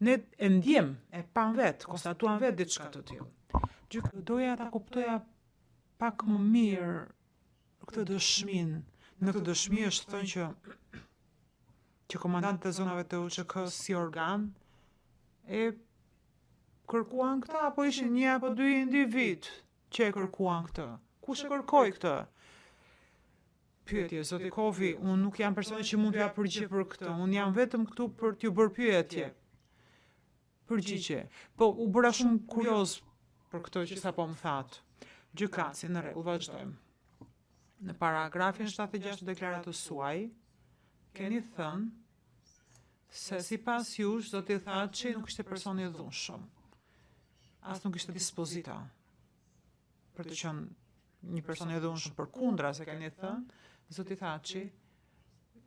Ne e ndjem, e pam vetë, konstatuam vetë diçka të tillë. Doja ta kuptoja pak më mirë këtë dëshminë. Në këtë dëshmi është thënë që komandantët e zonave të UÇK-s si organ e kërkuan këtë, apo ishin një apo dy individ që e kërkuan këtë. Kush e kërkoi këtë? Pyetje, zoti Kovi, unë nuk jam personi që mund t'ja përgjigj për këtë. Unë jam vetëm këtu për t'ju bërë pyetje. Përgjigje. Po, u bëra shumë kurioz për këtë që sapo më thatë. Gjykatësi, në rregull, vazhdojmë. Në paragrafin 76 të deklaratës suaj, keni thënë se sipas jush zoti Thaçi nuk ishte person i dhunshëm. As nuk ishte dispozita për të qenë një person i dhunshëm, përkundra se keni thënë, zoti Thaçi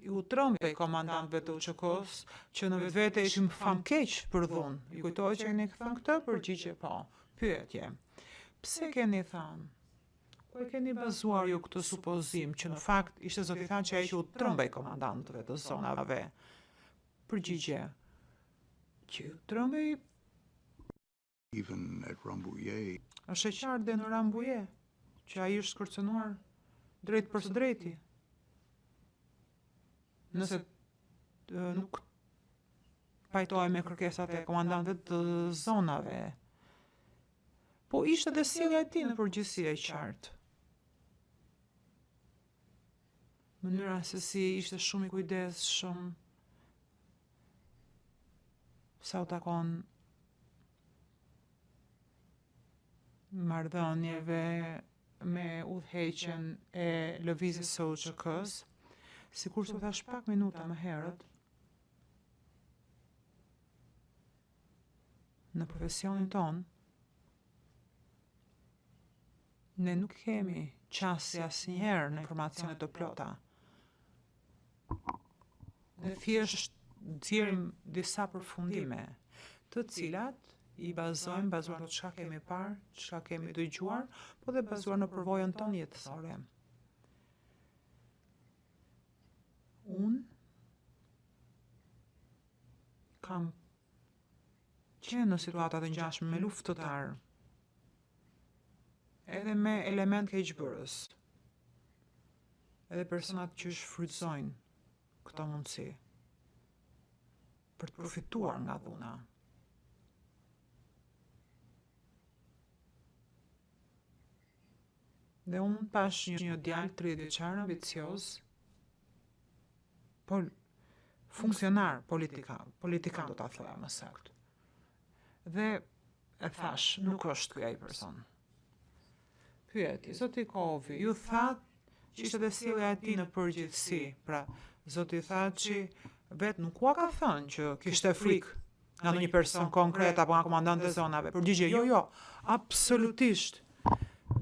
ju trembej komandantëve të UÇK-s që në vetvete ishim famkeq për dhunë. Ju kujtohet që keni thënë këtë? Përgjigje po. Pyetje. Pse keni thënë? Ku e keni bazuar ju këtë supozim që në fakt ishte zoti Thaçi ai që u trembej komandantëve të zonave? Përgjigje. Që u trembej even at Rambouillet. Është e qartë dhe në Rambouillet që ai është kërcënuar drejt për së drejti. Nëse nuk pajtohej me kërkesat e komandantëve të zonave. Po ishte dhe sjellja e tij në përgjithësi e qartë. Mënyra se si ishte shumë i kujdesshëm sa u takon marrëdhënieve me udhëheqjen e lëvizjes së UÇK-s, sikur të thash pak minuta më herët, në profesionin ton, ne nuk kemi qasje asnjëherë në informacione të plota. Ne thjesht nxjerrim disa përfundime, të cilat i bazojmë bazuar në çka kemi parë, çka kemi dëgjuar, po dhe bazuar në përvojën tonë jetësore. Unë kam qenë në situata të ngjashme me luftëtar, edhe me element keqbërës, edhe personat që shfrytëzojnë këto mundësi për të përfituar nga dhuna. Dhe unë pash një djalë 30 vjeçar ambicioz, funksionar politikan do ta thoya më saktë. Dhe e thash, nuk është ky ai person. Pyetje, zoti Kovi, ju thatë që ishte dhe sjellja e tij në përgjithësi. Pra, zoti Thaçi vetë nuk ua ka thënë që kishte frikë nga ndonjë person konkret apo nga komandantët e zonave. Përgjigje, jo, absolutisht.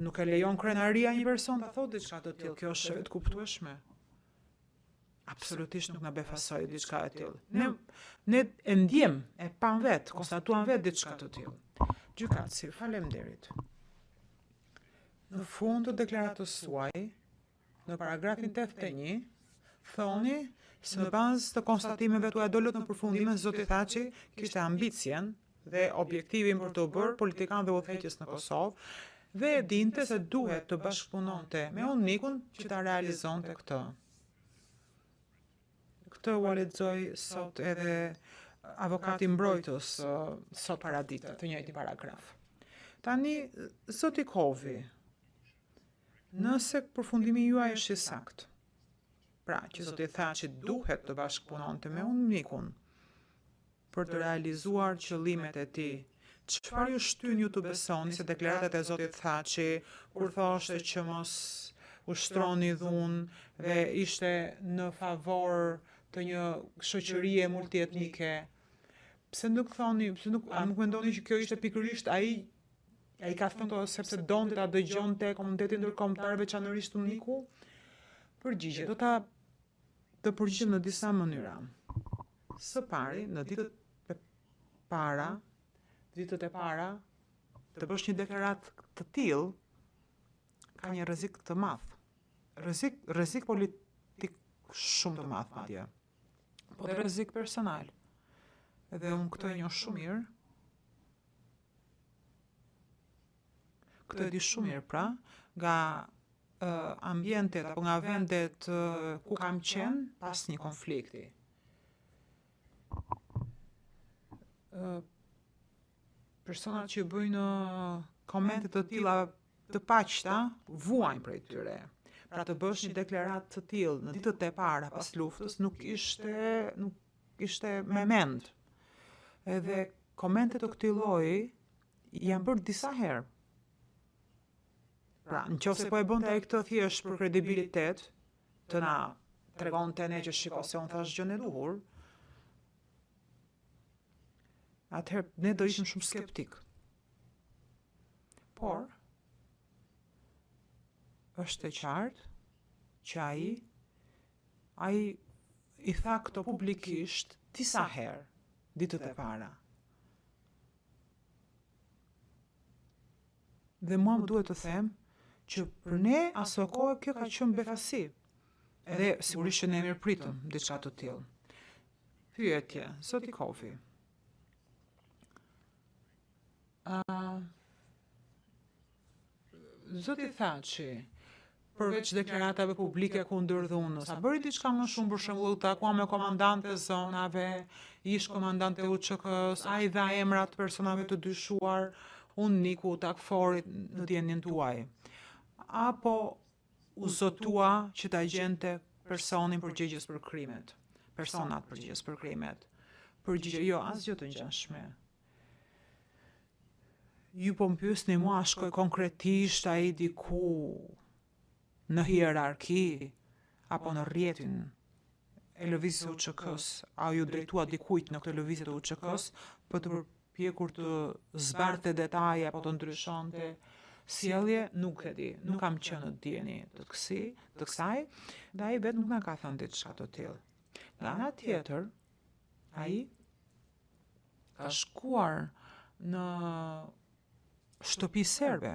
Nuk e lejon krenaria një person ta thotë diçka të tillë. Kjo është e kuptueshme. Absolutisht nuk na befasoi diçka e tillë. Ne e ndjem, e pam vetë, konstatuam vetë diçka të tillë. Gjykatësi, faleminderit. Në fund të deklaratës suaj, në paragrafin 81, thoni se në bazë të konstatimeve tuaja dolët në përfundime zoti Thaçi kishte ambicjen dhe objektivin për të bërë politikan dhe udhëheqës në Kosovë dhe e dinte se duhet të bashkëpunonte me UNMIK-un që ta realizonte këtë. Këtë u lexoi sot edhe avokati mbrojtës sot paradite të njëjtin paragraf. Tani zoti Kovi, nëse përfundimi juaj është i saktë, pra që zoti Thaçi duhet të bashkëpunonte me UNMIK-un për të realizuar qëllimet e tij, çfarë ju shtyn ju të besoni se deklaratat e zotit Thaçi kur thoshte që mos ushtroni dhunë dhe ishte në favor të një shoqërie multietnike? Pse nuk thoni, a nuk mendoni që kjo ishte pikërisht ai ka thënë sepse donte ta dëgjonte komunitetin ndërkombëtar, veçanërisht UNMIK-u? Përgjigje, do të përgjigjem në disa mënyra. Së pari, në ditët e para, të bësh një deklaratë të tillë ka një rrezik të madh. Rrezik politik shumë të madh madje. Po dhe rrezik personal. Edhe unë këtë e njoh shumë mirë. Këtë e di shumë mirë pra, nga ambientet apo nga vendet ku kam qenë pas një konflikti. Personat që bëjnë komente të tilla të paqta vuajnë prej tyre. Pra të bësh një deklaratë të tillë në ditët e para pas luftës nuk ishte me mend. Edhe komente të këtij lloji janë bërë disa herë. Pra, nëse po e bënte ai këtë thjesht për kredibilitet, të na tregonte ne që shiko se unë thash gjën e duhur, atëherë ne do ishim shumë skeptik. Por, është e qartë që ai i tha këto publikisht disa herë ditët e para. Dhe mua më duhet të them që për ne aso kohë kjo ka qenë befasi. Edhe sigurisht që ne mirëpritëm diçka të tillë. Pyetje, zoti Kofi. Zoti Thaçi, përveç deklaratave publike kundër dhunës, a bëri diçka më shumë, për shembull, takua me komandante zonave, ish komandante UÇK-s, ai dha emrat personave të dyshuar, unë niku takforit në diendin tuaj. Apo u zotua që ta gjente personin përgjegjës për krimet, personat përgjegjës për krimet. Përgjigje, jo, asgjë të ngjashme. Ju po më pyesni mua, shkoj konkretisht ai diku në hierarki apo në rrjetin e lëvizjes së UÇK-s, a ju drejtua dikujt në këtë lëvizje të UÇK-s për të përpjekur të zbarte detaje apo të ndryshonte sjellje, nuk e di, nuk kam qenë në dieni të kësaj, dhe ai vetë nuk na ka thënë diçka të tillë. Nga ana tjetër, ai ka shkuar në shtëpi serbe